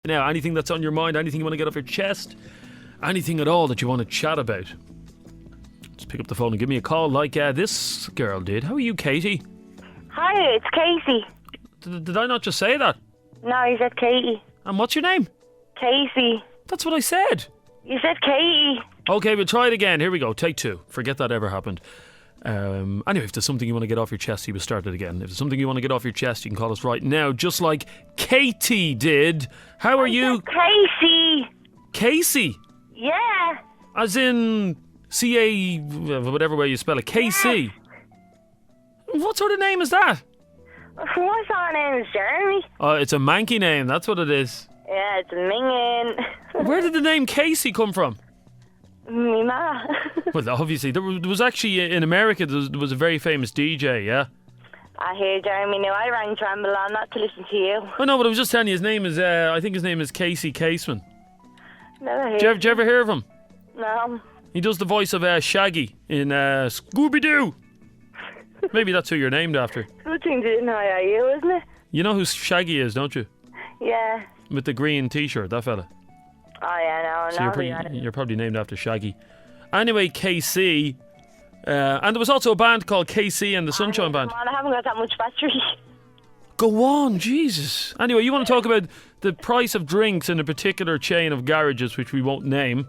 Now, anything that's on your mind, anything you want to get off your chest, anything at all that you want to chat about, just pick up the phone and give me a call like this girl did. How are you, Katie? Hi, it's Casey. Did I not just say that? No, you said Katie. And what's your name? Casey. That's what I said. You said Katie. Okay, we'll try it again. Here we go. Take two. Forget that ever happened. Anyway, if there's something you want to get off your chest, you will start it again. If there's something you want to get off your chest, you can call us right now, just like Katie did. How are you? Casey. Casey? Yeah. As in C-A, whatever way you spell it. KC. Yes. What sort of name is that? My name is Jeremy. Oh, it's a manky name, that's what it is. Yeah, it's minging. Where did the name Casey come from? Me ma. Well, obviously, there was actually, in America, there was a very famous DJ, yeah? I hear Jeremy. Now, I rang Tremble on not to listen to you. Oh, no, but I was just telling you, his name is, I think his name is Casey Caseman. Never heard. Did you ever hear of him? No. He does the voice of Shaggy in Scooby-Doo. Maybe that's who you're named after. Good thing to know you, isn't it? You know who Shaggy is, don't you? Yeah. With the green t-shirt, that fella. Oh, yeah, no, So you're probably named after Shaggy. Anyway, KC. And there was also a band called KC and the Sunshine Band. Come on, I haven't got that much battery. Go on, Jesus. Anyway, you want to talk about the price of drinks in a particular chain of garages, which we won't name.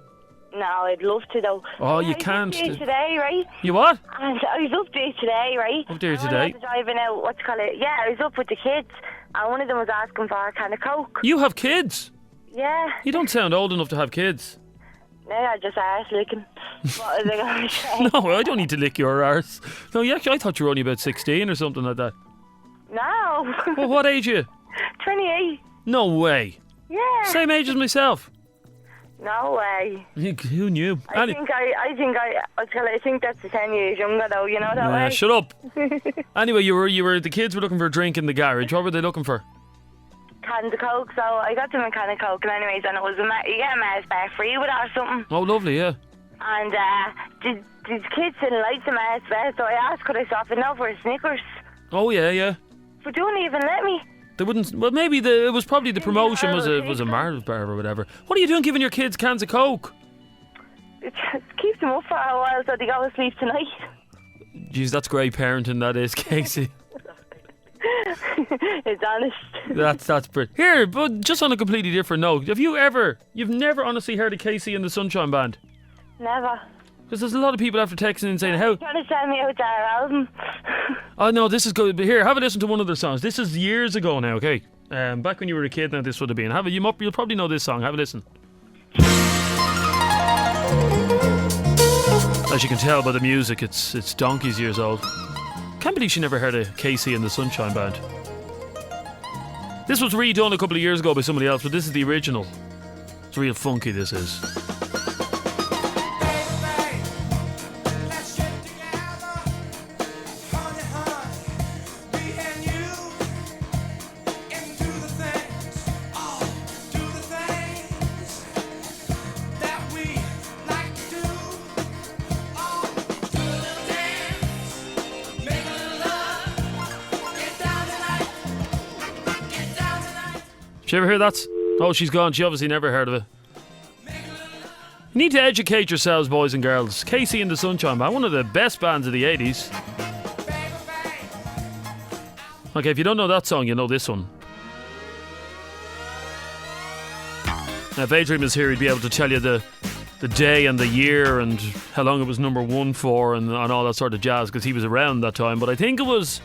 No, I'd love to, though. Oh, you can't. I was up there today, right? You what? And I was up there today, right? Up there and today? I was driving out, what do you call it? Yeah, I was up with the kids, and one of them was asking for a can of Coke. You have kids? Yeah. You don't sound old enough to have kids. No, I just arse licking. What was I going to say? No, I don't need to lick your arse. No, I thought you were only about 16 or something like that. No. Well, what age are you? 28. No way. Yeah. Same age as myself. No way. Who knew? I think that's the 10 years younger, though, you know that way? Shut up. Anyway, the kids were looking for a drink in the garage. What were they looking for? Cans of Coke, so I got them a can of Coke, and anyways, and it was you get a Mars bar free with it or something. Oh, lovely, yeah. And the kids didn't like the Mars bar, so I asked could I swap it now for a Snickers. Oh, yeah. But they wouldn't even let me. They wouldn't. Well, maybe it was probably the promotion was a Mars bar or whatever. What are you doing giving your kids cans of Coke? It just keeps them up for a while so they go to sleep tonight. Jeez, that's great parenting, that is, Casey. It's honest. That's brilliant. Here, but just on a completely different note, you've never honestly heard of Casey and the Sunshine Band? Never. Because there's a lot of people after texting and saying, how... Trying to sell me out their album. Oh, no, this is good. But here, have a listen to one of their songs. This is years ago now, okay? Back when you were a kid, now this would have been. You'll probably know this song. Have a listen. As you can tell by the music, it's donkey's years old. Can't believe she never heard of Casey and the Sunshine Band. This was redone a couple of years ago by somebody else, but this is the original. It's real funky, this is. Did you ever hear that? Oh, she's gone. She obviously never heard of it. You need to educate yourselves, boys and girls. Casey and the Sunshine Band, one of the best bands of the 80s. Okay, if you don't know that song, you know this one. Now, if Adrian was here, he'd be able to tell you the day and the year and how long it was number one for and all that sort of jazz, because he was around that time. But I think it was,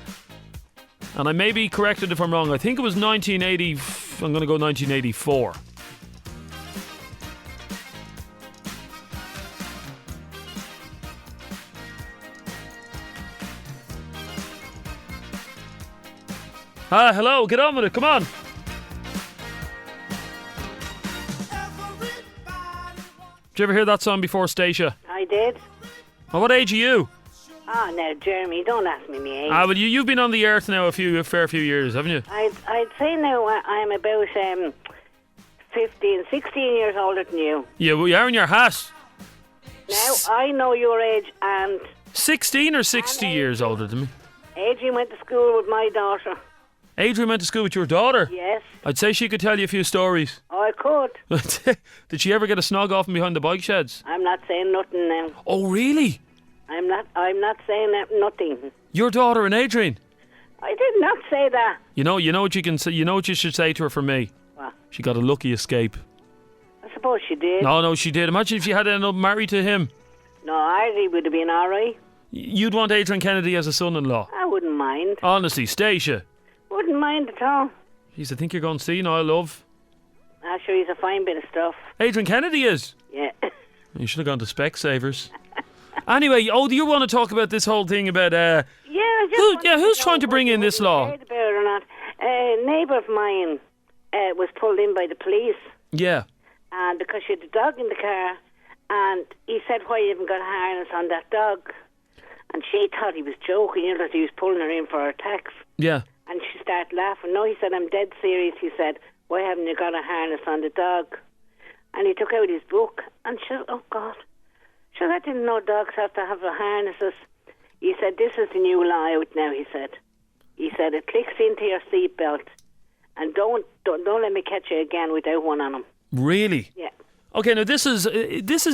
and I may be corrected if I'm wrong, I think it was 1980. I'm going to go 1984. Hello, get on with it, come on. Did you ever hear that song before, Stacia? I did. Well, what age are you? Oh, now, Jeremy, don't ask me my age. Well, you've been on the earth now a fair few years, haven't you? I'd say now I'm about 15, 16 years older than you. Yeah, well, you are in your hat. Now, I know your age and... 16 or 60 years older than me? Adrian went to school with my daughter. Adrian went to school with your daughter? Yes. I'd say she could tell you a few stories. Oh, I could. Did she ever get a snog off from behind the bike sheds? I'm not saying nothing now. Oh, really? I'm not saying nothing. Your daughter and Adrian? I did not say that. You know what you can say. You know what you should say to her from me. What? She got a lucky escape. I suppose she did. No, she did. Imagine if she had ended up married to him. No, Artie would have been all right. You'd want Adrian Kennedy as a son-in-law. I wouldn't mind. Honestly, Stacia. Wouldn't mind at all. Jeez, I think you're going senile, love. I'm sure he's a fine bit of stuff. Adrian Kennedy is. Yeah. You should have gone to Specsavers. Anyway, do you want to talk about this whole thing about who's trying to bring in this law? About it or not. A neighbour of mine was pulled in by the police. Yeah. And because she had a dog in the car, and he said, "Why you haven't got a harness on that dog?" And she thought he was joking, that he was pulling her in for her tax. Yeah. And she started laughing. No, he said, "I'm dead serious." He said, "Why haven't you got a harness on the dog?" And he took out his book, and she said, "Oh God, sure, I didn't know dogs have to have harnesses." He said, "This is the new law out now." He said, "It clicks into your seatbelt, and don't let me catch you again without one on them." Really? Yeah. Okay, now this is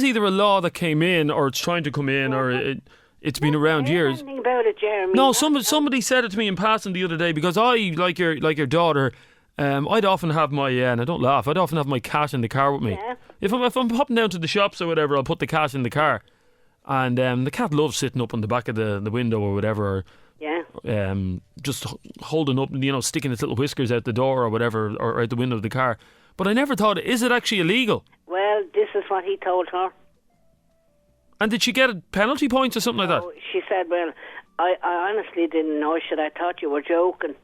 either a law that came in, or it's trying to come in, or it's been around years. Anything about it, Jeremy? No, somebody said it to me in passing the other day, because I, like your daughter, I'd often have my and I don't laugh. I'd often have my cat in the car with me. Yeah. If I'm popping down to the shops or whatever, I'll put the cat in the car, and the cat loves sitting up on the back of the window or whatever. Or, Yeah. just holding up, sticking its little whiskers out the door or whatever, or out the window of the car. But I never thought, is it actually illegal? Well, this is what he told her. And did she get penalty points or something like that? She said, "Well, I honestly didn't know. I thought you were joking."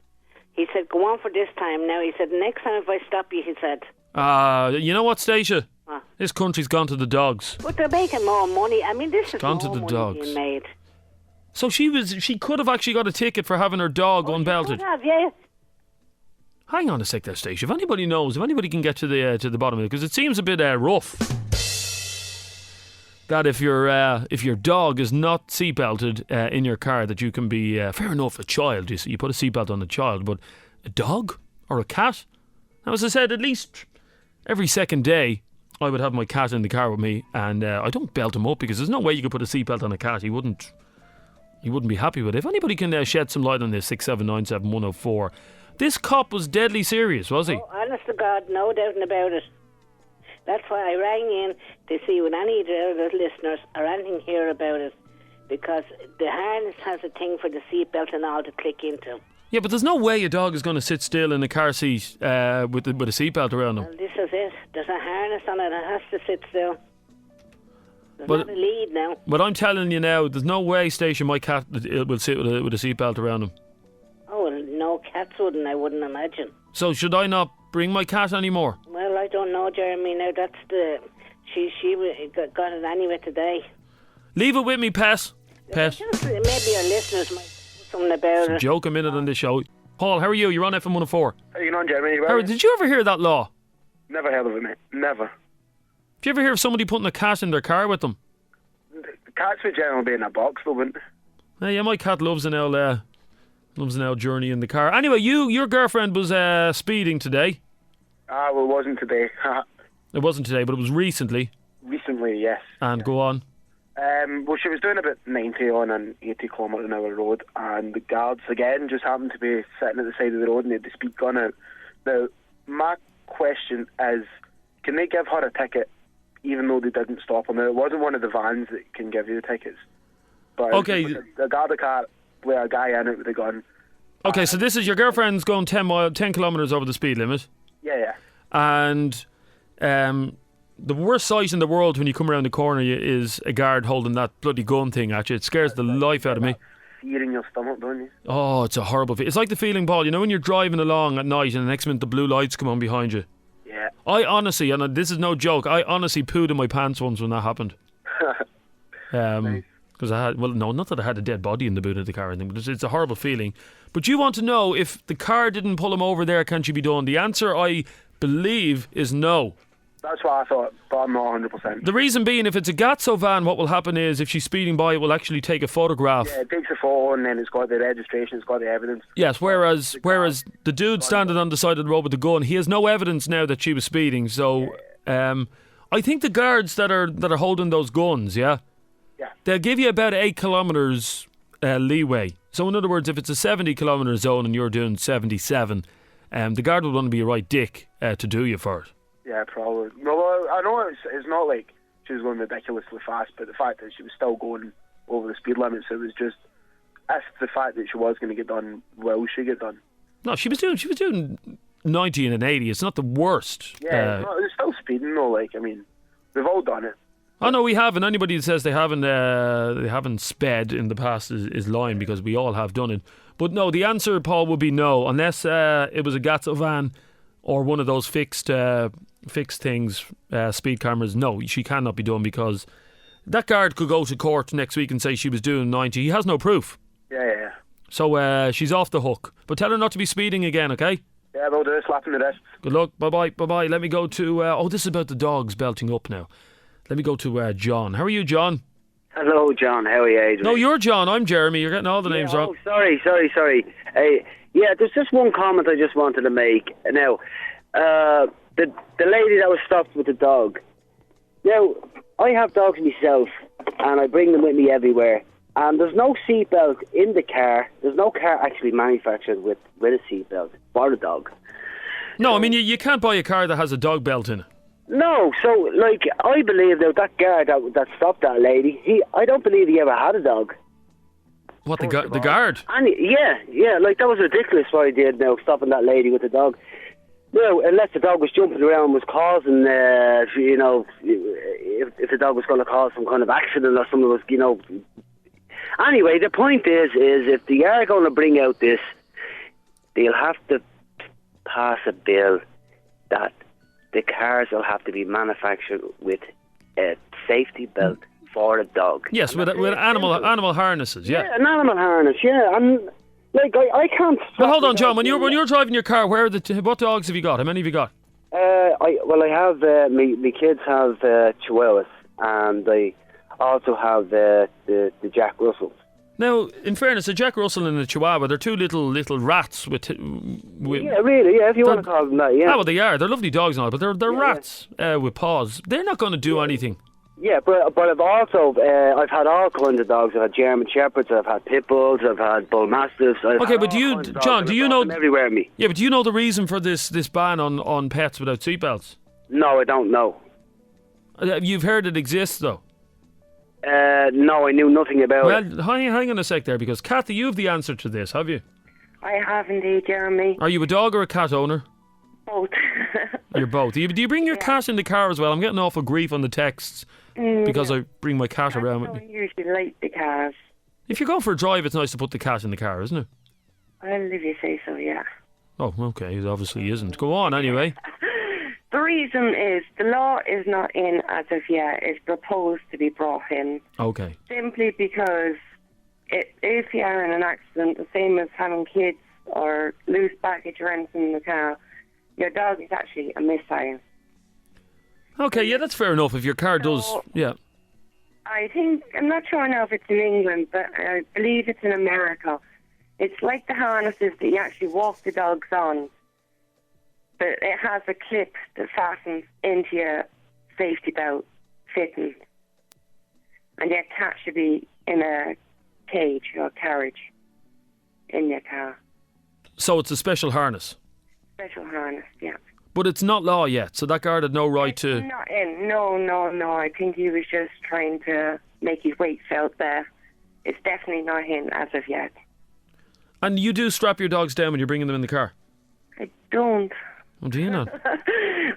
He said, "Go on for this time now." He said, "Next time if I stop you," he said. You know what, Stacia? What? This country's gone to the dogs. But they're making more money. I mean, this is Gone more to the money dogs. being made. So she could have actually got a ticket for having her dog unbelted. Could have, yeah. Hang on a sec there, Stacia. If anybody knows, if anybody can get to the bottom of it, because it seems a bit rough. That if your dog is not seatbelted in your car, that you can be fair enough. A child, you put a seatbelt on a child, but a dog or a cat. Now, as I said, at least every second day, I would have my cat in the car with me, and I don't belt him up because there's no way you could put a seatbelt on a cat. He wouldn't be happy with it. If anybody can shed some light on this, 6797104. This cop was deadly serious, was he? Oh, honest to God, no doubting about it. That's why I rang in to see would any of the other listeners or anything hear about it, because the harness has a thing for the seatbelt and all to click into. Yeah, but there's no way a dog is going to sit still in a car seat with a seatbelt around him. Well, this is it. There's a harness on it. It has to sit still. There's But- not a lead now. But I'm telling you now, there's no way, Station, my cat will sit with a seatbelt around him. Oh, well, no cats wouldn't, I wouldn't imagine. So should I not bring my cat anymore? Well, I don't know, Jeremy. Now, that's the... She got it anyway today. Leave it with me, Pet. Just, maybe our listeners might do something about it. Joke a minute on this show. Paul, how are you? You're on FM104. How you on, Jeremy? Harry, did you ever hear that law? Never heard of it, mate. Never. Did you ever hear of somebody putting a cat in their car with them? The cats would generally be in a box, though, wouldn't they? Yeah, my cat loves an old journey in the car. Anyway, your girlfriend was speeding today. Well, it wasn't today. It wasn't today, but it was recently. Recently, yes. And go on. Well, she was doing about 90 on an 80 kilometre an hour road, and the guards, again, just happened to be sitting at the side of the road and they had the speed gun out. Now, my question is, can they give her a ticket even though they didn't stop her? Now, it wasn't one of the vans that can give you the tickets. But Okay. the guard car with a guy in it with a gun. Okay, so this is your girlfriend's going 10 kilometres over the speed limit. Yeah. And the worst sight in the world when you come around the corner is a guard holding that bloody gun thing at you. It scares the life out of me. Fear in your stomach, don't you? Oh, it's a horrible feeling. It's like the feeling, Paul, when you're driving along at night and the next minute the blue lights come on behind you. Yeah. I honestly, and this is no joke, I honestly pooed in my pants once when that happened. Because I had, well, no, not that I had a dead body in the boot of the car or anything, but it's a horrible feeling. But you want to know, if the car didn't pull him over there, can she be done? The answer, I believe, is no. That's what I thought, but I'm not 100%. The reason being, if it's a Gatso van, what will happen is if she's speeding by, it will actually take a photograph. Yeah, it takes a photo and then it's got the registration, it's got the evidence. Yes, whereas the dude standing on the side of the road with the gun, he has no evidence now that she was speeding. So, I think the guards that are holding those guns, they'll give you about 8 kilometres leeway. So in other words, if it's a 70 kilometre zone and you're doing 77, the guard would want to be a right dick to do you for it. Yeah, probably. No, I know it's not like she was going ridiculously fast, but the fact that she was still going over the speed limits, it was just, that's the fact that she was going to get done. Will she get done? No, she was doing 90 and an 80. It's not the worst. Yeah, no, it's still speeding though. Like, I mean, we've all done it. Oh no, we haven't. Anybody that says they haven't sped in the past is lying, because we all have done it. But no, the answer, Paul, would be no, unless it was a Gatso van or one of those fixed things, speed cameras. No, she cannot be done, because that guard could go to court next week and say she was doing 90. He has no proof. Yeah. So she's off the hook. But tell her not to be speeding again, okay? Yeah, they'll do it, slapping the wrist. Good luck. Bye-bye. Let me go to... this is about the dogs belting up now. Let me go to John. How are you, John? Hello, John. How are you, Adrian? No, you're John. I'm Jeremy. You're getting all the names wrong. Oh, sorry. There's just one comment I just wanted to make. Now, the lady that was stopped with the dog. Now, I have dogs myself, and I bring them with me everywhere. And there's no seatbelt in the car. There's no car actually manufactured with a seatbelt for the dog. No, I mean, you can't buy a car that has a dog belt in it. No, so, like, I believe that guard that stopped that lady, I don't believe he ever had a dog. What, the guard? And yeah, like, that was ridiculous what he did now, stopping that lady with the dog. No, unless the dog was jumping around, was causing, if the dog was going to cause some kind of accident or something, was, Anyway, the point is if they are going to bring out this, they'll have to pass a bill that the cars will have to be manufactured with a safety belt for a dog. Yes, with animal harnesses, yeah. Yeah, an animal harness, yeah. And like I can't. Well, hold on, John. When you're driving your car, what dogs have you got? How many have you got? I have my kids have Chihuahuas, and I also have the Jack Russells. Now, in fairness, a Jack Russell and a Chihuahua, they're two little rats with yeah, really, yeah, if you want to call them that, yeah. Ah, well, they are. They're lovely dogs and all, but they're rats with paws. They're not going to do anything. Yeah, but I've also I've had all kinds of dogs. I've had German Shepherds, I've had Pit Bulls, I've had Bull Mastiffs. Okay, but John, do you know everywhere in me? Yeah, but do you know the reason for this ban on pets without seatbelts? No, I don't know. You've heard it exists, though. No, I knew nothing about it. Well, hang on a sec there, because Kathy, you have the answer to this, have you? I have indeed, Jeremy. Are you a dog or a cat owner? Both. You're both. Do you bring your cat in the car as well? I'm getting awful grief on the texts because I bring my cat around with me. I don't usually like the cars. If you go for a drive, it's nice to put the cat in the car, isn't it? Well, if you say so, yeah. Oh, okay. It obviously isn't. Go on, anyway. The reason is the law is not in as of yet. It's proposed to be brought in. Okay. Simply because if you are in an accident, the same as having kids or loose baggage or anything in the car, your dog is actually a missile. Okay, yeah, that's fair enough. If your car does, yeah. I think, I'm not sure now if it's in England, but I believe it's in America. It's like the harnesses that you actually walk the dogs on, but it has a clip that fastens into your safety belt fitting. And your cat should be in a cage or carriage in your car. So it's a special harness? Special harness, yeah. But it's not law yet, so that guard had no right to... It's not in. No. I think he was just trying to make his weight felt there. It's definitely not in as of yet. And you do strap your dogs down when you're bringing them in the car? I don't. Oh, do you not?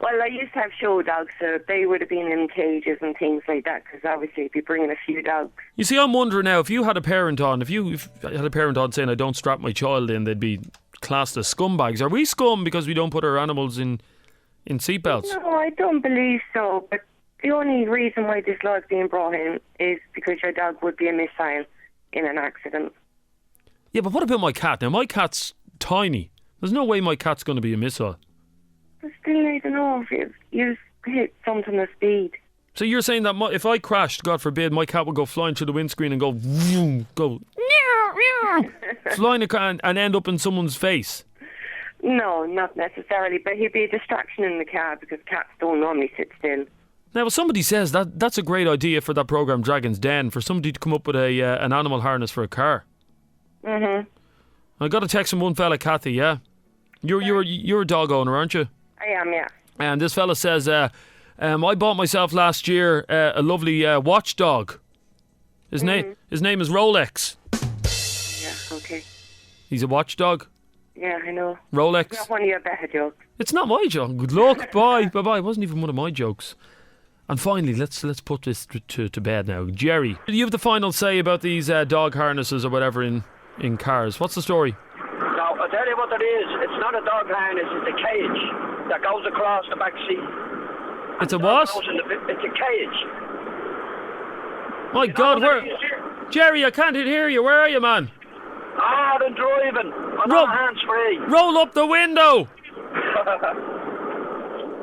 Well, I used to have show dogs, so they would have been in cages and things like that, because obviously if you're bringing a few dogs... You see, I'm wondering now, if you had a parent on, if had a parent on saying, I don't strap my child in, they'd be classed as scumbags. Are we scum because we don't put our animals in seatbelts? No, I don't believe so, but the only reason why this law is being brought in is because your dog would be a missile in an accident. Yeah, but what about my cat? Now, my cat's tiny. There's no way my cat's going to be a missile. But still, I don't know if hit something of speed. So you're saying that if I crashed, God forbid, my cat would go flying through the windscreen and go, vroom, go, flying and end up in someone's face? No, not necessarily, but he'd be a distraction in the car because cats don't normally sit still. Now, if somebody says that's a great idea for that programme Dragon's Den, for somebody to come up with an animal harness for a car. Mhm. I got a text from one fella, Kathy. Yeah, you're a dog owner, aren't you? I am, yeah. And this fella says, I bought myself last year a lovely watchdog. His name is Rolex. Yeah, okay. He's a watchdog. Yeah, I know. Rolex. It's not one of your better jokes. It's not my joke. Good luck. Bye. Bye. It wasn't even one of my jokes. And finally, let's put this to bed now. Jerry, do you have the final say about these dog harnesses or whatever in cars? What's the story? Now, I'll tell you what it is. It's not a dog harness, it's a cage that goes across the back seat. It's a what? It's a cage. My God, where? Jerry, I can't hear you. Where are you, man? I'm driving. I'm not hands-free. Roll up the window.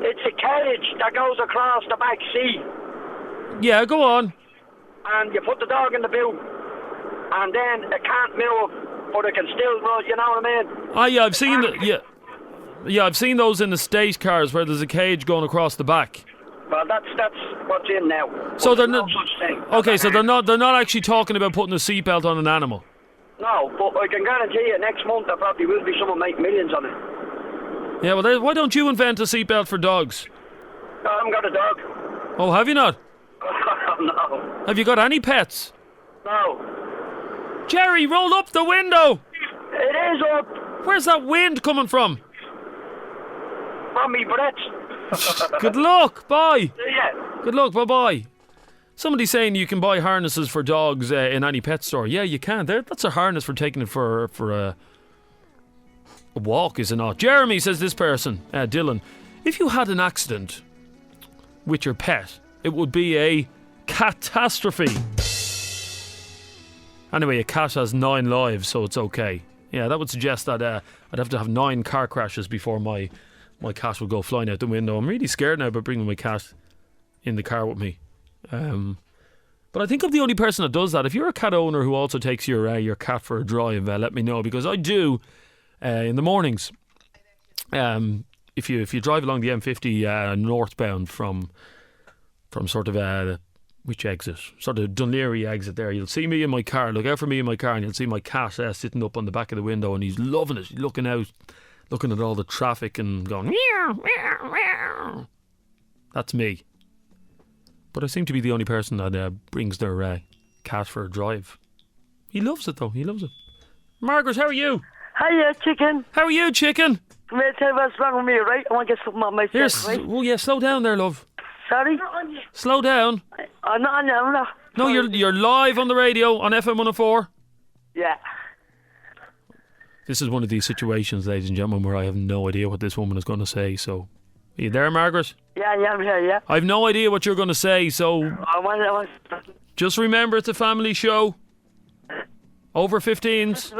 It's a cage that goes across the back seat. Yeah, go on. And you put the dog in the boot. And then it can't move, but it can still run, you know what I mean? Yeah, I've seen Yeah, I've seen those in the state cars where there's a cage going across the back. Well, that's what's in now. So they're no not such thing. Okay, so they're not actually talking about putting a seatbelt on an animal. No, but I can guarantee you next month there probably will be someone make millions on it. Yeah, well, why don't you invent a seatbelt for dogs? I haven't got a dog. Oh, have you not? No. Have you got any pets? No. Jerry, roll up the window! It is up. Where's that wind coming from? From me breath. Good luck, bye. Yeah. Good luck, bye-bye. Somebody's saying you can buy harnesses for dogs in any pet store. Yeah, you can. That's a harness for taking it for a walk, is it not? Jeremy, says this person, Dylan, if you had an accident with your pet, it would be a catastrophe. Anyway, a cat has 9 lives, so it's okay. Yeah, that would suggest that I'd have to have 9 car crashes before my cat would go flying out the window. I'm really scared now about bringing my cat in the car with me. But I think I'm the only person that does that. If you're a cat owner who also takes your cat for a drive, let me know, because I do in the mornings. If you drive along the M50 northbound from sort of which exit? Sort of Dunleary exit there. You'll see me in my car. Look out for me in my car, and you'll see my cat sitting up on the back of the window, and he's loving it. He's looking out, looking at all the traffic and going meow, meow, meow. That's me. But I seem to be the only person that brings their cat for a drive. He loves it, though. He loves it. Margaret, how are you? Hiya, chicken. How are you, chicken? Come here, tell you what's wrong with me, right? I want to get something on my chest, right? Oh, yeah, slow down there, love. Sorry? Slow down. I'm not on you, I'm not. No, you're live on the radio on FM104. Yeah. This is one of these situations, ladies and gentlemen, where I have no idea what this woman is going to say, so... Are you there, Margaret? Yeah, I'm here, yeah. I have no idea what you're going to say, so... I want just remember it's a family show. Over 15s.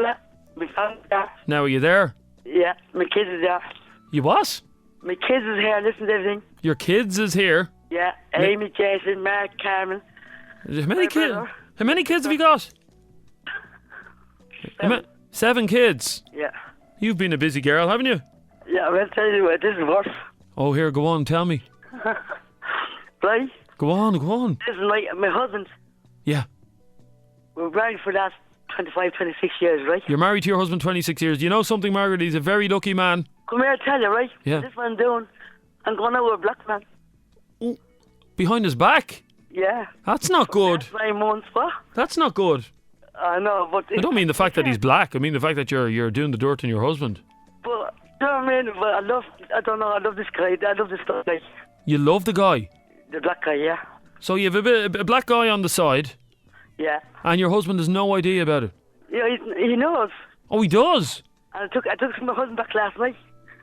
My family's there. Now, are you there? Yeah, my kids is there. You what? My kids is here, listen to everything. Your kids is here? Yeah, Amy, Jason, Mark, Carmen. How many kids have you got? 7 kids? Yeah. You've been a busy girl, haven't you? Yeah, I'll tell you what, this is worse. Oh, here, go on, tell me. Right? Go on. This is like my husband. Yeah. We're married for the last 25, 26 years, right? You're married to your husband 26 years. You know something, Margaret? He's a very lucky man. Come here, I'll tell you, right? Yeah. This is what I'm doing. I'm going out with a black man. Oh, behind his back? Yeah. That's not good. 9 months, what? That's not good. I know, but... I don't mean the fact that he's black. I mean the fact that you're doing the dirt on your husband. But, you know what I mean? But I love this guy. I love this guy. You love the guy? The black guy, yeah. So you have a black guy on the side? Yeah. And your husband has no idea about it? Yeah, he knows. Oh, he does? And I took my husband back last night.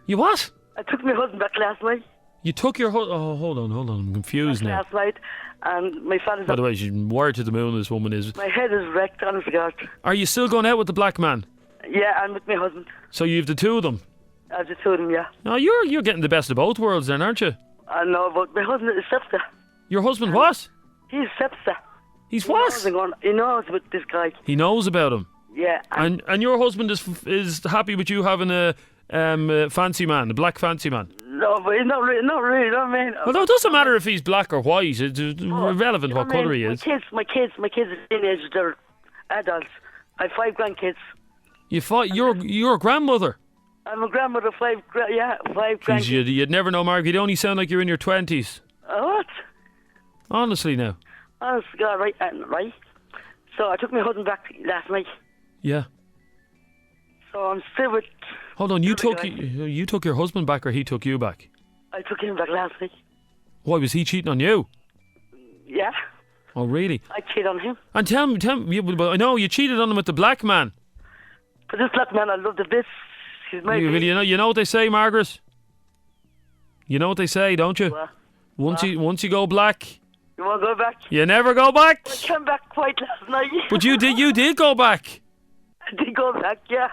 You what? I took my husband back last night. You took your husband... Oh, hold on. I'm confused now. Last night. And my father's... By the way, she's wired to the moon, this woman is. My head is wrecked, honest to God. Are you still going out with the black man? Yeah, and with my husband. So you've the two of them? I just told him, yeah. No, you're getting the best of both worlds then, aren't you? I know, but my husband is Sepsa. Your husband what? He's Sepsa. He's what? He knows about this guy. He knows about him. Yeah. And your husband is happy with you having a fancy man, a black fancy man. No, but he's not really, you know what I mean? Well, it doesn't matter if he's black or white. It's irrelevant what colour he is. My kids are teenagers. They're adults. I have 5 grandkids. You're a grandmother. I'm a grandmother. 5 grandkids. Jeez, you'd never know, Mark. You'd only sound like you're in your 20s. What? Honestly, now. Honest to God, right. So I took my husband back last night. Yeah. So I'm still with. Hold on, you took your husband back, or he took you back? I took him back last night. Why, was he cheating on you? Yeah. Oh, really? I cheated on him. And tell me, I know you cheated on him with the black man. But this black man, I love the bits. He's my. You know what they say, Margaret? You know what they say, don't you? What? Once you go black. You want to go back? You never go back. I came back quite last night. But you did go back. I did go back, yeah.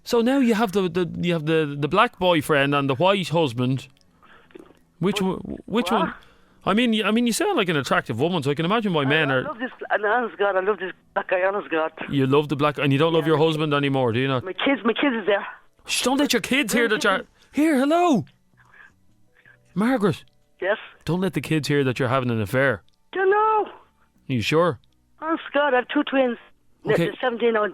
So now you have the black boyfriend and the white husband. Which one? I mean, you sound like an attractive woman, so I can imagine why men are. I love this. Honest God, I love this black guy. Honest God. You love the black, and you don't love your husband anymore, do you not? My kids is there. Shh, don't let your kids hear that you're here. Hello, Margaret. Yes. Don't let the kids hear that you're having an affair. Don't know. Are you sure? Honest God, I have 2 twins. Okay. They're 17 on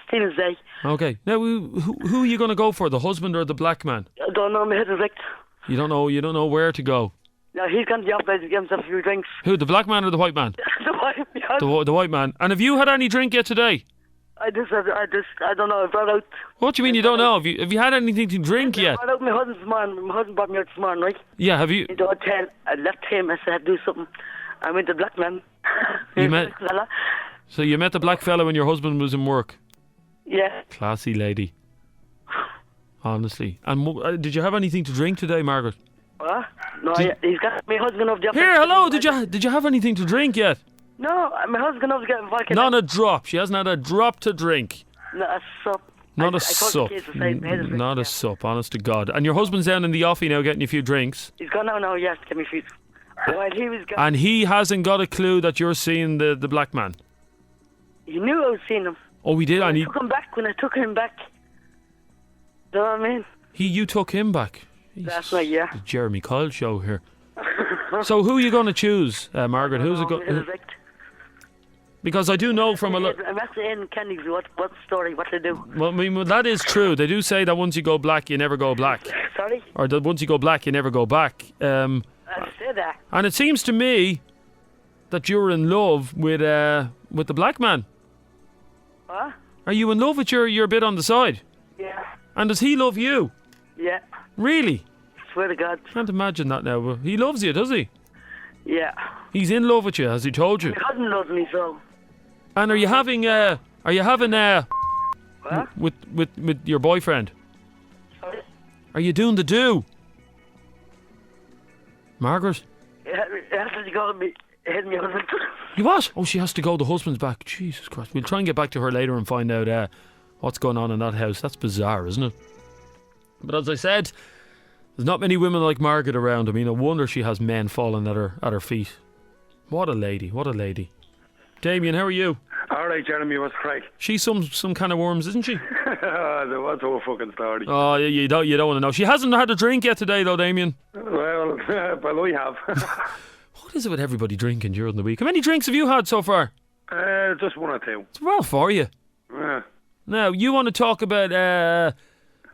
Stephen's Day. Okay. Now, who are you going to go for, the husband or the black man? I don't know. My head is wrecked. You don't know where to go. No, he's gone to the office to get himself a few drinks. Who, the black man or the white man? The white man. The white man. And have you had any drink yet today? I don't know. I brought out. What do you mean you don't know? Have you had anything to drink yet? I brought out my husband this morning. My husband brought me out this morning, right? Yeah, have you? In the hotel, I left him. I said I'd do something. I went to the black man. You met? So you met the black fella when your husband was in work? Yeah. Classy lady. Honestly. And did you have anything to drink today, Margaret? What? No, he's got my husband off the office. Here, hello. Did you have anything to drink yet? No, my husband off getting vodka. Not a drop. She hasn't had a drop to drink. Not a sup. Not a sup. Not a sup, honest to God. And your husband's down in the offie now getting a few drinks. He's gone now, yes, to get me feet. While he was gone. And he hasn't got a clue that you're seeing the black man. He knew I was seeing him. Oh, we did. When I took him back. You know what I mean? You took him back. That's right, yeah. The Jeremy Kyle show here. So who are you going to choose, Margaret? Who's it going? Because I do know from a lot. I'm actually in Kenny's what story, what to do. Well, I mean, that is true. They do say that once you go black, you never go black. Sorry? Or that once you go black, you never go back. I say that. And it seems to me that you're in love with the black man. What? Are you in love with your bit on the side? Yeah. And does he love you? Yeah. Really? Swear to God. Can't imagine that now. But he loves you, does he? Yeah. He's in love with you, has he told you? My husband loves me so. And are you having what? with your boyfriend? Sorry? Are you doing the do? Margaret? It has to go with me. Hit me husband. You what? Oh, she has to go. The husband's back. Jesus Christ. We'll try and get back to her later and find out what's going on in that house. That's bizarre, isn't it? But as I said, there's not many women like Margaret around. I mean, no wonder she has men falling at her feet. What a lady. What a lady. Damien, how are you? All right, Jeremy, what's crack? She's some kind of worms, isn't she? What's the whole fucking story? Oh, you don't want to know. She hasn't had a drink yet today, though, Damien. Well, I have. What is it with everybody drinking during the week? How many drinks have you had so far? Just 1 or 2. It's well for you. Yeah. Now, you want to talk about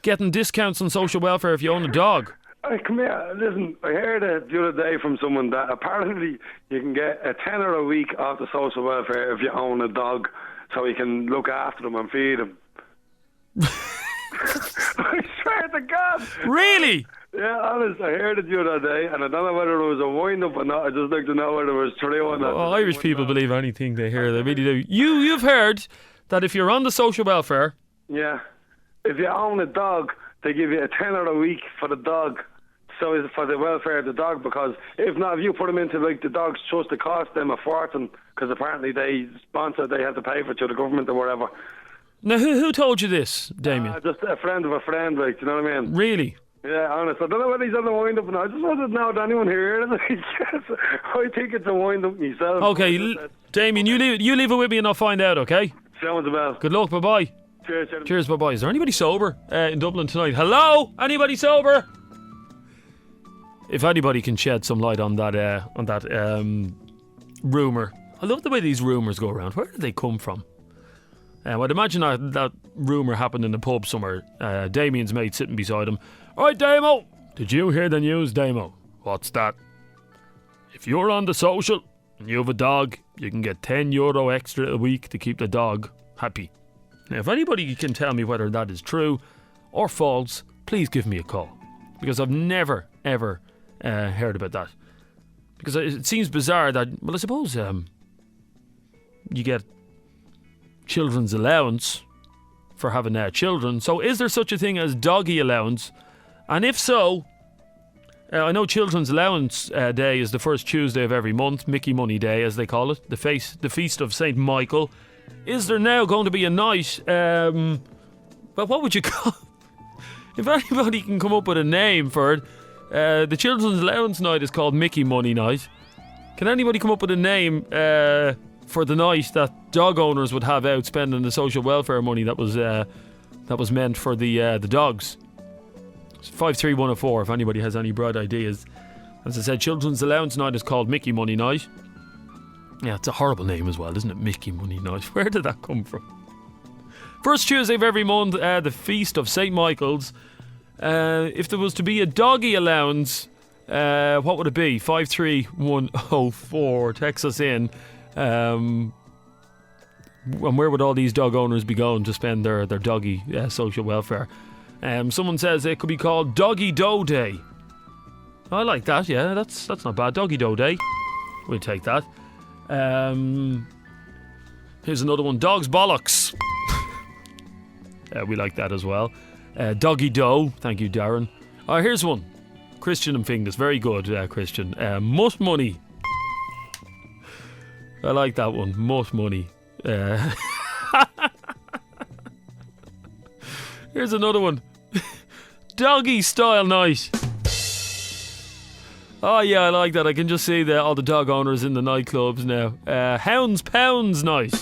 getting discounts on social welfare if you own a dog? Come here, listen, I heard the other day from someone that apparently you can get a tenner a week off the social welfare if you own a dog, so you can look after them and feed them. I swear to God. Really? Yeah, honest, I heard it the other day, and I don't know whether it was a wind-up or not. I just like to know whether it was true or not. Oh, Irish people believe anything they hear, they really do. You've heard that if you're on the social welfare... Yeah. If you own a dog, they give you a tenner a week for the dog. So it's for the welfare of the dog, because if not, if you put them into like the dog's trust, it costs them a fortune, because apparently they have to pay for it to the government or whatever. Now, who told you this, Damien? Just a friend of a friend, like, do you know what I mean? Really? Yeah, honest. I don't know whether he's on the wind-up now. I just wanted to know if anyone here heard it. I think it's a wind-up myself. Okay, Damien, you leave it with me and I'll find out, okay? Sounds about. Good luck, bye-bye. Cheers, bye-bye. Is there anybody sober in Dublin tonight? Hello? Anybody sober? If anybody can shed some light on that rumour. I love the way these rumours go around. Where did they come from? I'd imagine that rumour happened in the pub somewhere. Damien's mate sitting beside him. Alright, Damo! Did you hear the news, Damo? What's that? If you're on the social and you have a dog, you can get €10 extra a week to keep the dog happy. Now, if anybody can tell me whether that is true or false, please give me a call. Because I've never, ever heard about that. Because it seems bizarre that, well, I suppose you get children's allowance for having children. So is there such a thing as doggy allowance? And if so, I know Children's Allowance Day is the first Tuesday of every month, Mickey Money Day as they call it, the feast of St. Michael. Is there now going to be a night, well, what would you call if anybody can come up with a name for it, the Children's Allowance Night is called Mickey Money Night. Can anybody come up with a name for the night that dog owners would have out spending the social welfare money that was meant for the dogs? 53104 if anybody has any bright ideas. As I said, Children's Allowance Night is called Mickey Money Night. Yeah, it's a horrible name as well, isn't it? Mickey Money Night. Where did that come from? First Tuesday of every month, the feast of St. Michael's. If there was to be a doggy allowance, what would it be? 53104. Text us in. And where would all these dog owners be going to spend their doggy social welfare? Someone says it could be called Doggy Dough Day. I like that, yeah, that's not bad. Doggy Dough Day. We'll take that. Here's another one. Dog's Bollocks. We like that as well. Doggy Dough. Thank you, Darren. Here's one. Christian and Fingers. Very good, Christian. Mutt Money. I like that one. Mutt Money. Here's another one. Doggy Style Night. Oh yeah, I like that. I can just see all the dog owners in the nightclubs now. Hounds Pounds Night.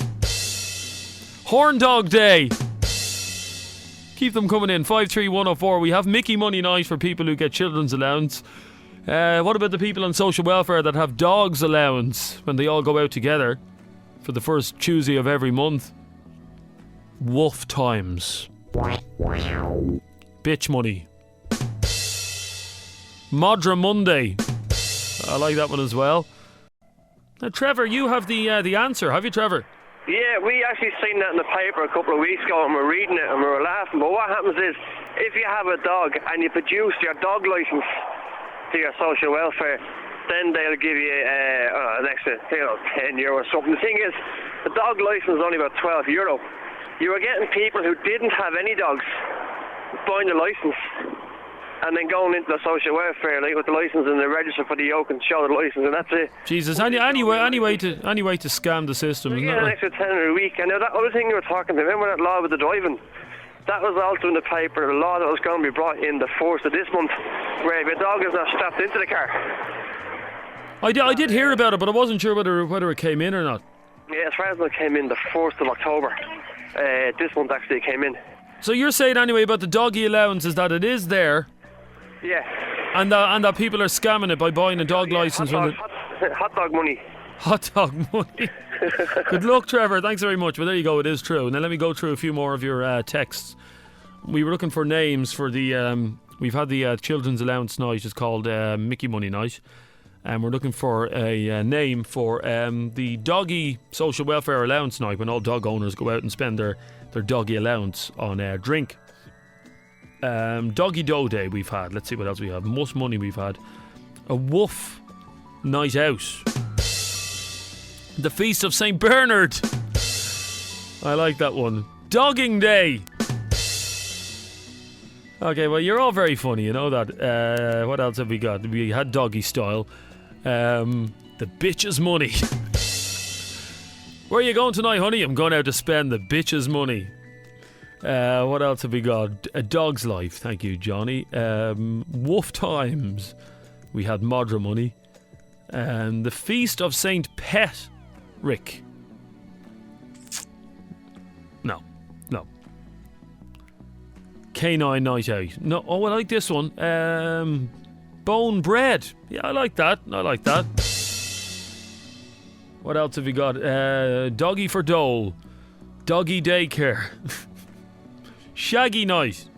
Horn Dog Day. Keep them coming in. 53104. We have Mickey Money Night for people who get children's allowance. What about the people on social welfare that have dogs allowance when they all go out together for the first Tuesday of every month? Wolf Times. Bitch Money. Modra Monday. I like that one as well. Now, Trevor, you have the answer, have you, Trevor? Yeah, we actually seen that in the paper a couple of weeks ago and we're reading it and we were laughing. But what happens is, if you have a dog and you produce your dog licence to your social welfare, then they'll give you an extra, €10 or something. The thing is, the dog licence is only about €12. You were getting people who didn't have any dogs buying the licence and then going into the social welfare like with the licence and they register for the yoke and show the licence and that's it. Jesus, any way to scam the system. You get an extra £10 a week. And now that other thing you were talking about, remember that law with the driving? That was also in the paper, a law that was going to be brought in the 1st of this month, where if your dog is not strapped into the car. I did hear about it, but I wasn't sure whether it came in or not. Yeah, as far as it came in the 1st of October. This month actually it came in. So you're saying anyway about the doggy allowance is that it is there. Yeah. And that people are scamming it by buying a dog licence. Hot dog money. Hot dog money. Good luck, Trevor. Thanks very much. Well, there you go. It is true. Now let me go through a few more of your texts. We were looking for names for the... we've had the Children's Allowance Night. It's called Mickey Money Night. And we're looking for a name for the Doggy Social Welfare Allowance Night, when all dog owners go out and spend their doggy allowance on drink. Doggy Dough Day we've had. Let's see what else we have. Mutt Money we've had. A Woof Night Out. The Feast of St. Bernard. I like that one. Dogging Day. Okay, well, you're all very funny, you know that. What else have we got? We had Doggy Style. The Bitch's Money. Where are you going tonight, honey? I'm going out to spend the bitch's money. What else have we got? A Dog's Life. Thank you, Johnny. Wolf Times. We had Modra Money. The Feast of Saint Rick. No. Canine Night Out. No. Oh, I like this one. Bone Bread. Yeah, I like that. What else have we got? Doggy for Dole. Doggy Daycare. Shaggy Night.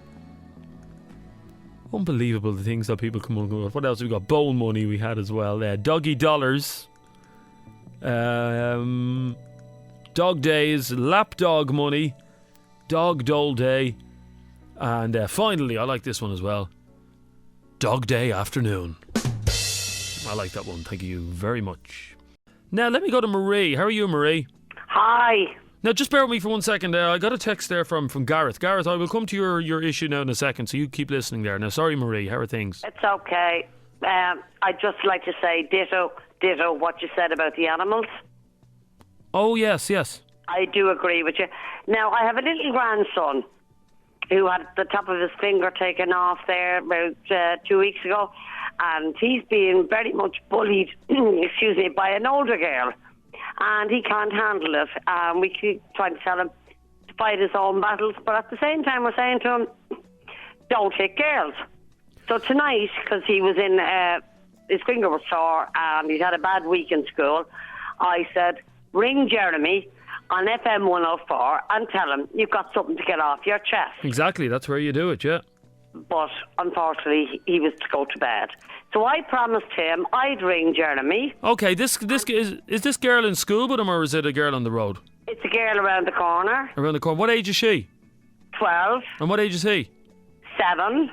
Unbelievable the things that people come up with. What else have we got? Bone Money we had as well. Doggy Dollars. Dog Days. Lapdog Money. Dog Dole Day. And finally, I like this one as well. Dog Day Afternoon. I like that one. Thank you very much. Now, let me go to Marie. How are you, Marie? Hi. Now, just bear with me for 1 second. I got a text there from Gareth. Gareth, I will come to your issue now in a second, so you keep listening there. Now, sorry, Marie. How are things? It's okay. I'd just like to say ditto what you said about the animals. Oh, yes. I do agree with you. Now, I have a little grandson who had the top of his finger taken off there about 2 weeks ago, and he's being very much bullied, by an older girl, and he can't handle it. We keep trying to tell him to fight his own battles, but at the same time we're saying to him, don't hit girls. So tonight, because he was in, his finger was sore and he's had a bad week in school, I said, ring Jeremy on FM104 and tell him you've got something to get off your chest. Exactly, that's where you do it, yeah. But unfortunately, he was to go to bed. So I promised him I'd ring Jeremy. Okay, this is this girl in school with him, or is it a girl on the road? It's a girl around the corner. Around the corner. What age is she? 12. And what age is he? 7.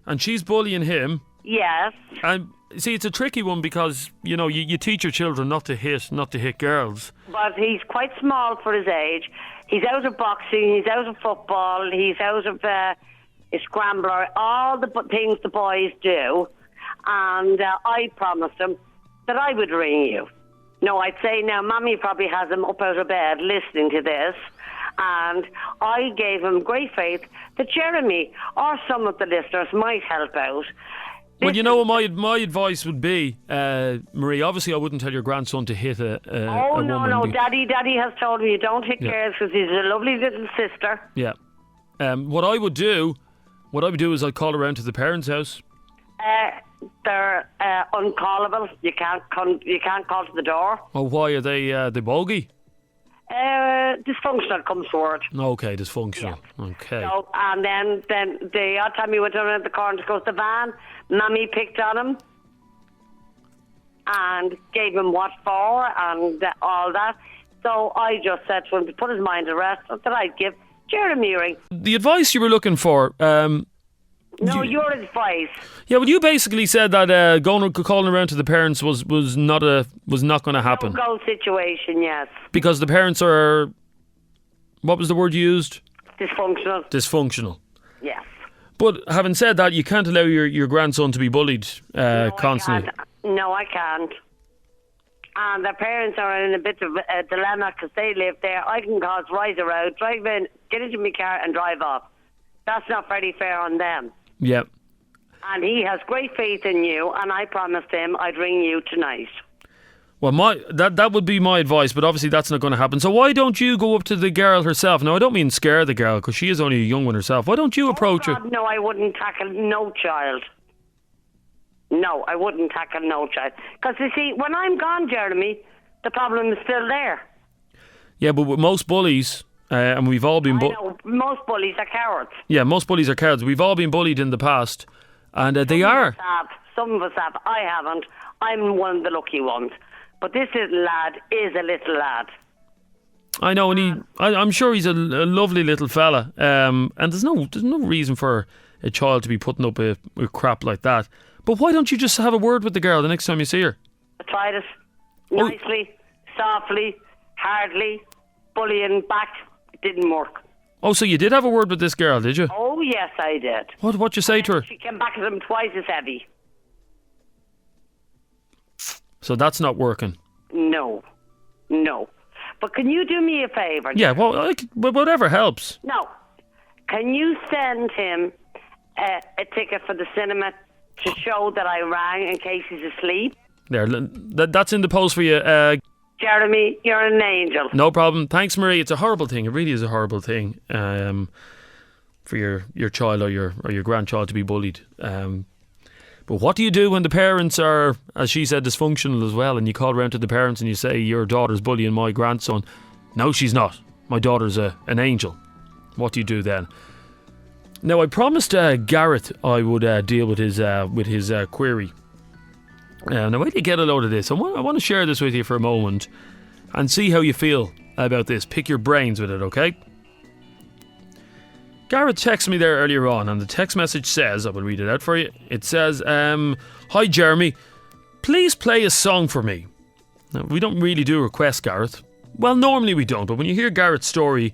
And she's bullying him. Yes. And see, it's a tricky one because you teach your children not to hit girls. But he's quite small for his age. He's out of boxing. He's out of football. He's out of a scrambler. All the things the boys do. And I promised him that I would ring you. No, I'd say now, Mommy probably has him up out of bed listening to this. And I gave him great faith that Jeremy or some of the listeners might help out. Well, you know what my advice would be, Marie. Obviously, I wouldn't tell your grandson to hit a woman. No. Daddy has told me you don't hit girls because he's a lovely little sister. Yeah. What I would do is I'd call around to the parents' house. They're uncallable. You can't call to the door. Oh, why are they bogey? Dysfunctional comes forward. Okay, dysfunctional. Yeah. Okay. So, and then the odd time he went around the corner to go to the van, Mammy picked on him and gave him what for and all that. So I just said to him to put his mind at rest that I'd give Jeremy a ring. The advice you were looking for. Your advice. Yeah, well, you basically said that calling around to the parents was not going to happen. No-go situation, yes. Because the parents are, what was the word you used? Dysfunctional. Yes. But having said that, you can't allow your grandson to be bullied constantly. I can't. And their parents are in a bit of a dilemma because they live there. I can cause rise around, drive in, get into my car and drive off. That's not very fair on them. Yep. And he has great faith in you, and I promised him I'd ring you tonight. Well, that would be my advice, but obviously that's not going to happen. So why don't you go up to the girl herself? Now, I don't mean scare the girl, because she is only a young one herself. Why don't you approach her? No, I wouldn't tackle no child. No, I wouldn't tackle no child. Because, you see, when I'm gone, Jeremy, the problem is still there. Yeah, but with most bullies... and we've all been... most bullies are cowards. Yeah, most bullies are cowards. We've all been bullied in the past. And they are. Some of us have. I haven't. I'm one of the lucky ones. But this little lad is a little lad. I know, and I'm sure he's a lovely little fella. And there's no reason for a child to be putting up with crap like that. But why don't you just have a word with the girl the next time you see her? I tried it. Nicely, softly, hardly, bullying back. Didn't work. Oh, so you did have a word with this girl, did you? Oh, yes, I did. What'd you say to her? She came back at him twice as heavy. So that's not working? No. But can you do me a favour? Yeah, well, whatever helps. No. can you send him a ticket for the cinema to show that I rang in case he's asleep? There, that's in the post for you. Jeremy, you're an angel. No problem. Thanks, Marie. It's a horrible thing. It really is a horrible thing for your child or your grandchild to be bullied. But what do you do when the parents are, as she said, dysfunctional as well, and you call around to the parents and you say, your daughter's bullying my grandson? No, she's not. My daughter's an angel. What do you do then? Now, I promised Gareth I would deal with his query. Now, wait till you get a load of this. I want to share this with you for a moment and see how you feel about this. Pick your brains with it, okay? Gareth texted me there earlier on, and the text message says, I will read it out for you. It says, hi Jeremy, please play a song for me. Now, we don't really do requests, Gareth. Well, normally we don't, but when you hear Gareth's story,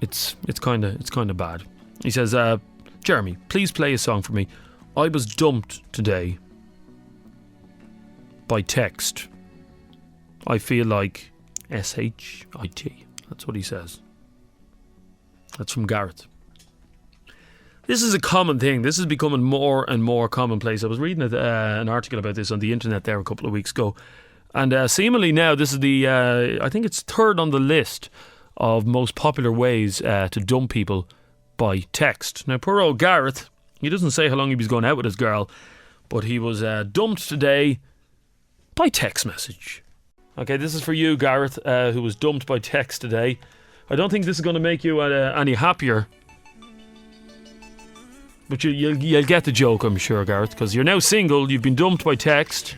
it's kind of bad. He says, Jeremy, please play a song for me. I was dumped today by text. I feel like S-H-I-T. That's what he says. That's from Gareth. This is a common thing. This is becoming more and more commonplace. I was reading an article about this on the internet there a couple of weeks ago. And seemingly now this is the, I think it's third on the list of most popular ways to dump people by text. Now, poor old Gareth, he doesn't say how long he was going out with his girl, but he was dumped today by text message. Okay, this is for you, Gareth, who was dumped by text today. I don't think this is going to make you any happier, but you'll get the joke, I'm sure, Gareth, because you're now single, you've been dumped by text,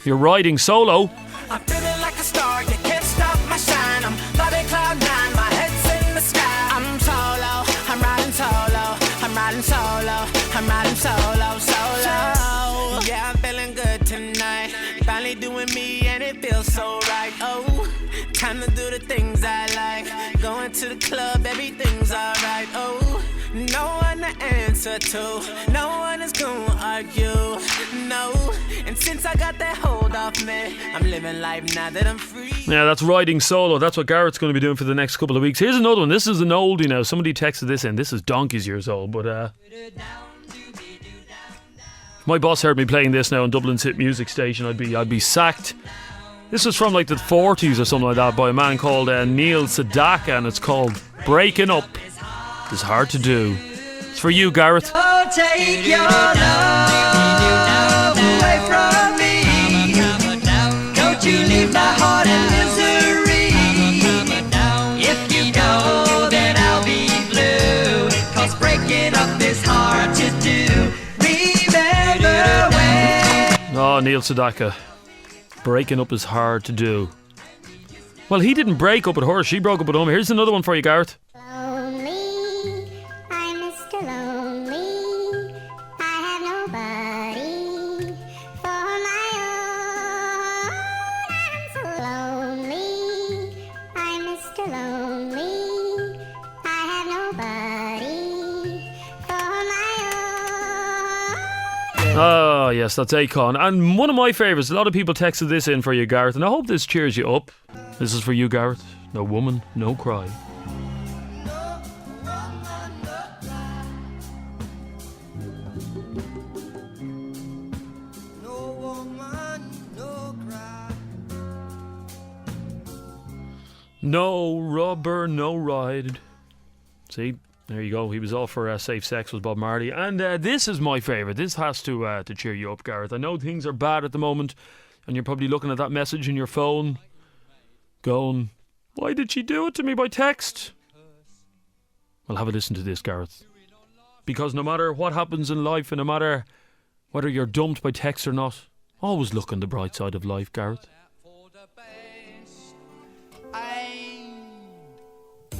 you're riding solo. I'm feeling like a star, you can't stop my shine. I'm flying cloud nine, my head's in the sky. I'm solo, I'm riding solo, I'm riding solo, I'm riding solo, solo. Yeah, I'm feeling good tonight. Finally doing me and it feels so right. Oh, time to do the things I like. Going to the club, everything's alright. Oh, no one to answer to, no one is gonna argue, no. And since I got that hold off me, I'm living life now that I'm free. Yeah, that's riding solo. That's what Garrett's going to be doing for the next couple of weeks. Here's another one. This is an oldie now. Somebody texted this in. This is donkey's years old, but my boss heard me playing this now on Dublin's hit music station, I'd be sacked. This was from like the 40s or something like that by a man called Neil Sedaka, and it's called Breaking Up Is Hard to Do. It's for you, Gareth. Oh, take your love away from me. Don't you leave my heart in misery. If you go, then I'll be blue. 'Cause breaking up is hard to do. Remember when. Oh, Neil Sedaka. Breaking up is hard to do. Well, he didn't break up with her, she broke up with him. Here's another one for you, Gareth. Lonely, I'm Mr. Lonely. I have nobody for my own. I'm so lonely, I'm Mr. Lonely. I have nobody for my own. Oh, yes, that's Akon. And one of my favourites, a lot of people texted this in for you, Gareth, and I hope this cheers you up. This is for you, Gareth. No woman, no cry. No rubber, no ride. See? There you go. He was all for safe sex with Bob Marley. And this is my favourite. This has to cheer you up, Gareth. I know things are bad at the moment, and you're probably looking at that message in your phone, going, why did she do it to me by text? Well, have a listen to this, Gareth. Because no matter what happens in life, and no matter whether you're dumped by text or not, always look on the bright side of life, Gareth.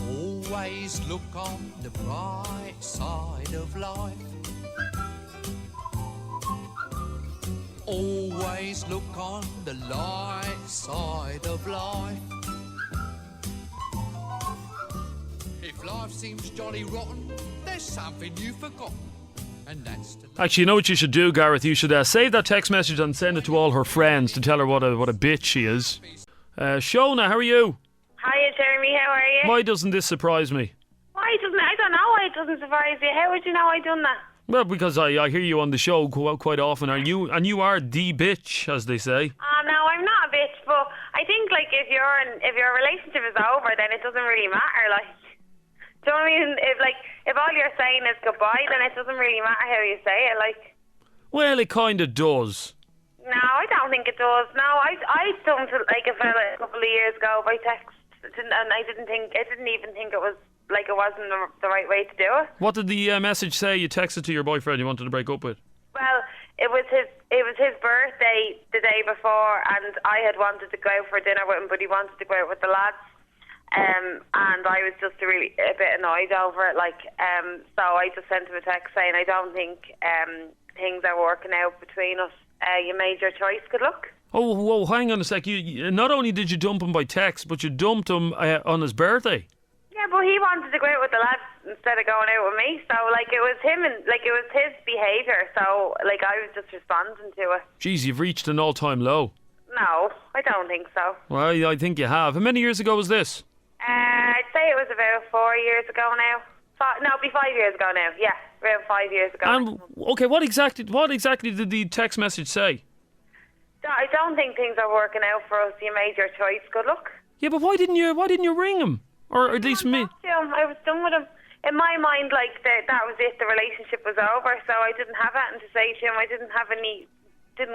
Always look on the bright side of life. Always look on the light side of life. If life seems jolly rotten, there's something you've forgotten. And that's Actually, you know what you should do, Gareth? You should save that text message and send it to all her friends to tell her what a bitch she is. Shona, how are you? Hiya, Jeremy. How are you? Why doesn't this surprise me? Why doesn't I don't know why it doesn't surprise you. How would you know I done that? Well, because I hear you on the show quite often, and you are the bitch, as they say. No, I'm not a bitch, but I think like if your relationship is over, then it doesn't really matter. Like, do you know what I mean? If all you're saying is goodbye, then it doesn't really matter how you say it. Like, Well, it kind of does. no, I don't think it does. No, I dumped like a fella a couple of years ago by text, and I didn't even think it was like it wasn't the right way to do it. What did the message say? You texted to your boyfriend you wanted to break up with. Well, it was his birthday the day before, and I had wanted to go out for dinner with him, but he wanted to go out with the lads. And I was just a bit annoyed over it. So I just sent him a text saying I don't think things are working out between us. You made your choice. Good luck. Oh, whoa, hang on a sec. You not only did you dump him by text, but you dumped him on his birthday. Yeah, but he wanted to go out with the lads instead of going out with me. So it was him and it was his behaviour. So I was just responding to it. Jeez, you've reached an all-time low. No, I don't think so. Well, I think you have. How many years ago was this? I'd say it was about 4 years ago now. It'll be 5 years ago now. Yeah, around 5 years ago. And okay, what exactly did the text message say? I don't think things are working out for us. You made your choice. Good luck. Yeah, but why didn't you ring him? Or at least me? I was done with him. In my mind, that was it. The relationship was over, so I didn't have anything to say to him. I didn't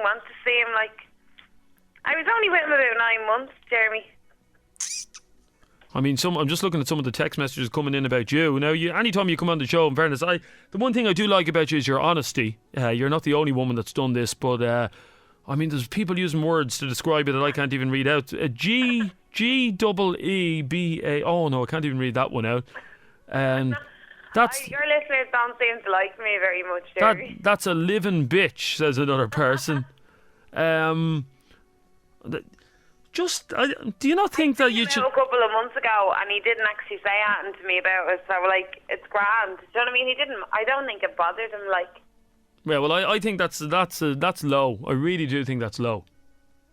want to see him. I was only with him about 9 months, Jeremy. I mean, I'm just looking at some of the text messages coming in about you. Now, anytime you come on the show, in fairness, the one thing I do like about you is your honesty. You're not the only woman that's done this, but I mean, there's people using words to describe it that I can't even read out. G-E-E-B-A. Oh no, I can't even read that one out. And that's your listeners don't seem to like me very much, Jeremy. That's a living bitch, says another person. Do you not think that you should? A couple of months ago, and he didn't actually say anything to me about it. So it's grand. Do you know what I mean? He didn't. I don't think it bothered him. Yeah, well, I think that's low. I really do think that's low.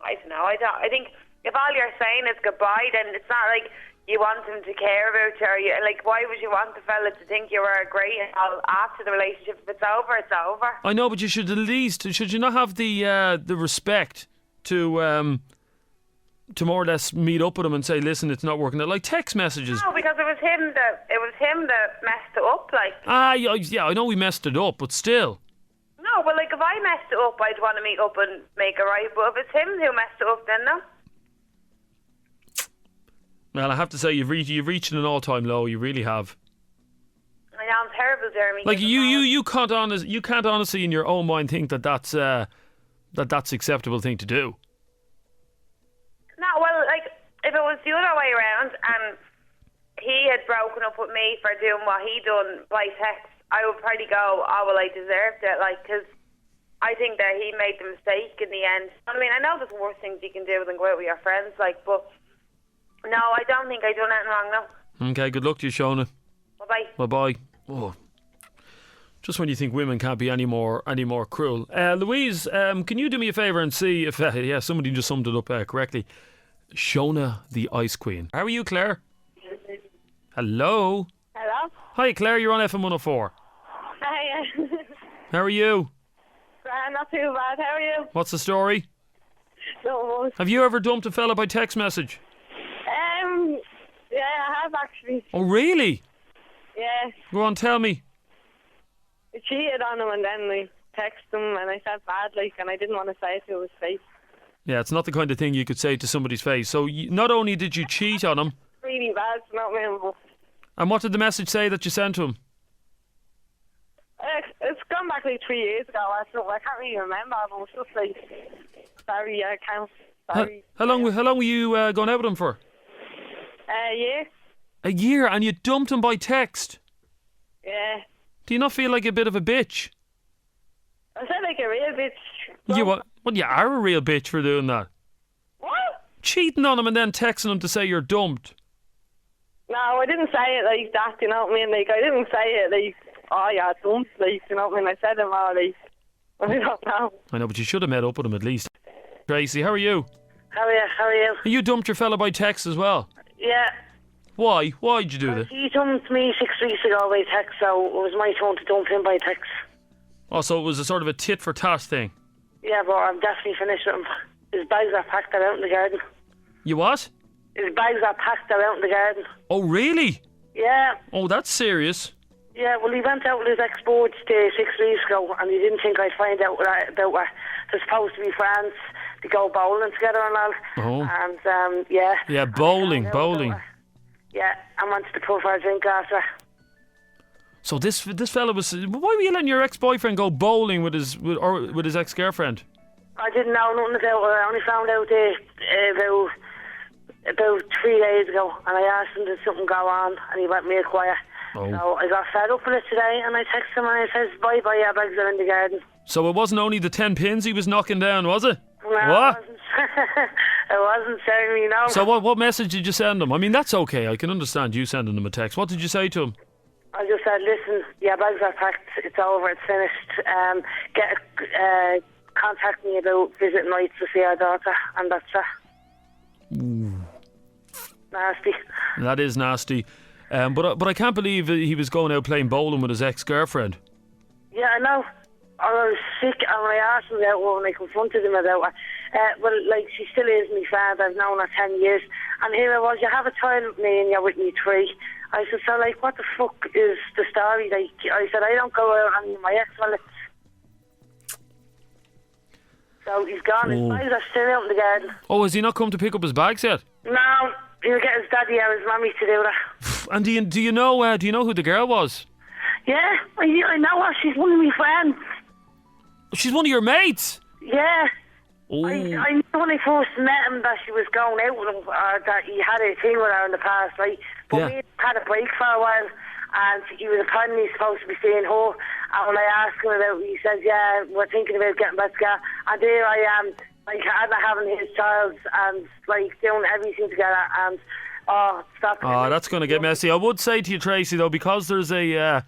I don't know. I think if all you're saying is goodbye, then it's not like you want him to care about you. Or why would you want the fella to think you were great and all after the relationship? If it's over, it's over. I know, but you should at least you not have the respect to more or less meet up with him and say, listen, it's not working out, like text messages. No, because it was him that messed it up. Yeah, I know we messed it up, but still. No, well, if I messed it up, I'd want to meet up and make it right. But if it's him who messed it up, then no. Well, I have to say, you've reached an all-time low. You really have. I know, I'm terrible, Jeremy. You can't honestly, in your own mind, think that's acceptable thing to do. No, well, if it was the other way around, and he had broken up with me for doing what he done by text, I would probably go, oh, well, I deserved it, because I think that he made the mistake in the end. I mean, I know there's worse things you can do than go out with your friends, but no, I don't think I done anything wrong, no. Okay, good luck to you, Shona. Bye-bye. Bye-bye. Oh. Just when you think women can't be any more cruel. Louise, can you do me a favour and see if, somebody just summed it up correctly. Shona the Ice Queen. How are you, Claire? Hello? Hello? Hi, Claire, you're on FM104. Hi. How are you? Not too bad, how are you? What's the story? No. Have you ever dumped a fella by text message? Yeah, I have actually. Oh, really? Yeah. Go on, tell me. I cheated on him and then I texted him and I felt bad, and I didn't want to say it to his face. Yeah, it's not the kind of thing you could say to somebody's face. So not only did you cheat on him... Really bad, not me. And what did the message say that you sent to him? It's gone back 3 years ago, so I can't really remember, but it was just sorry, I can't. Sorry. How long were you going out with him for? A year. A year, and you dumped him by text? Yeah. Do you not feel like a bit of a bitch? I said like a real bitch. Well, you are a real bitch for doing that. What? Cheating on him and then texting him to say you're dumped. No, I didn't say it like that, you know what I mean? I didn't say it oh yeah, dumped, you know what I mean? I said it more I don't know. I know, but you should have met up with him at least. Tracy, how are you? How are you? You dumped your fella by text as well? Yeah, Yeah. Why? Why'd you do that? He dumped me 6 weeks ago by text, so it was my turn to dump him by text. Oh, so it was a sort of a tit for tat thing. Yeah, but I'm definitely finished with him. His bags are packed, they're out in the garden. You what? His bags are packed, they're out in the garden. Oh, really? Yeah. Oh, that's serious. Yeah, well, he went out with his ex-boards day 6 weeks ago, and he didn't think I'd find out about what they're supposed to be friends. They go bowling together and all. Oh. And, yeah. Yeah, bowling. Yeah, I wanted to pull for a drink after. So this fella was... Why were you letting your ex-boyfriend go bowling with his ex-girlfriend? I didn't know nothing about it. I only found out about 3 days ago, and I asked him did something go on, and he went me quiet. Oh. So I got fed up with it today, and I texted him and I says, bye, your bags are in the garden. So it wasn't only the 10 pins he was knocking down, was it? No, What? It wasn't saying me no. So what message did you send him? I mean, that's okay. I can understand you sending him a text. What did you say to him? I just said, listen, your bags are packed, it's over, it's finished. Contact me about visiting nights to see our daughter, and that's it. Ooh. Nasty. That is nasty. But I can't believe he was going out playing bowling with his ex-girlfriend. Yeah, I know. I was sick, and I asked him about it when I confronted him about it. Well, like, she still is my friend. I've known her 10 years. And here I was, you have a child with me and you're with me 3. I said, so, like, what the fuck is the story? Like, I said, I don't go out on my ex-wallets. So he's gone. His bags are still out in the garden. Oh, has he not come to pick up his bags yet? No, he'll get his daddy or his mummy to do that. And do you know who the girl was? Yeah, I know her. She's one of my friends. She's one of your mates? Yeah. Oh. I knew when I first met him that she was going out with him, or that he had a thing with her in the past, right? But we had a break for a while, and he was apparently supposed to be seeing her. And when I asked him about it, he said, yeah, we're thinking about getting back together. And there I am, like, having his child and, like, doing everything together. And, stop. Oh, that's going to get messy. I would say to you, Tracy, though, because there's a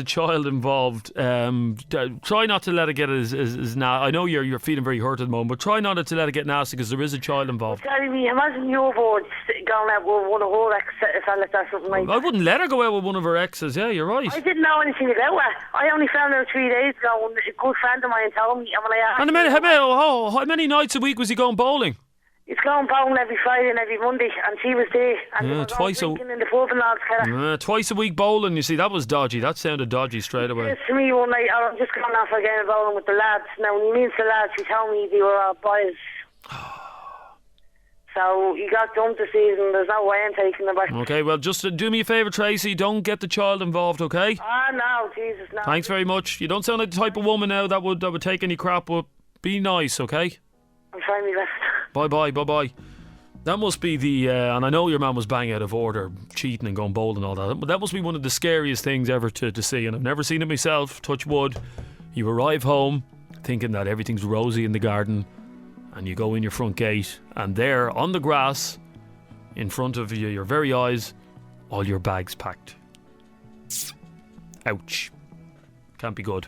child involved, try not to let it get as I know you're feeling very hurt at the moment, but try not to let it get nasty because there is a child involved. Imagine your board going out with one of her ex-fellas or something like that. I wouldn't let her go out with one of her exes. Yeah, you're right. I didn't know anything about her. I only found out 3 days ago when a good friend of mine told me. And when I asked how many nights a week was he going bowling? He's going bowling every Friday and every Monday, and she was there. And Yeah, they were twice all drinking in the pub and all together. Twice a week bowling. You see, that was dodgy. That sounded dodgy straight away. Yes, to me one night, I'm just going off again bowling with the lads. Now, when he means the lads, he told me they were all boys. So he got dumped this season. There's no way I'm taking him back. Okay, well, just do me a favour, Tracy. Don't get the child involved, okay? No, Jesus, no. Thanks very much. You don't sound like the type of woman now that would take any crap, but be nice, okay? I'm trying my best. Bye. That must be the, and I know your man was bang out of order, cheating and going bowling and all that, but that must be one of the scariest things ever to see, and I've never seen it myself, touch wood. You arrive home thinking that everything's rosy in the garden, and you go in your front gate, and there, on the grass, in front of you, your very eyes, all your bags packed. Ouch. Can't be good.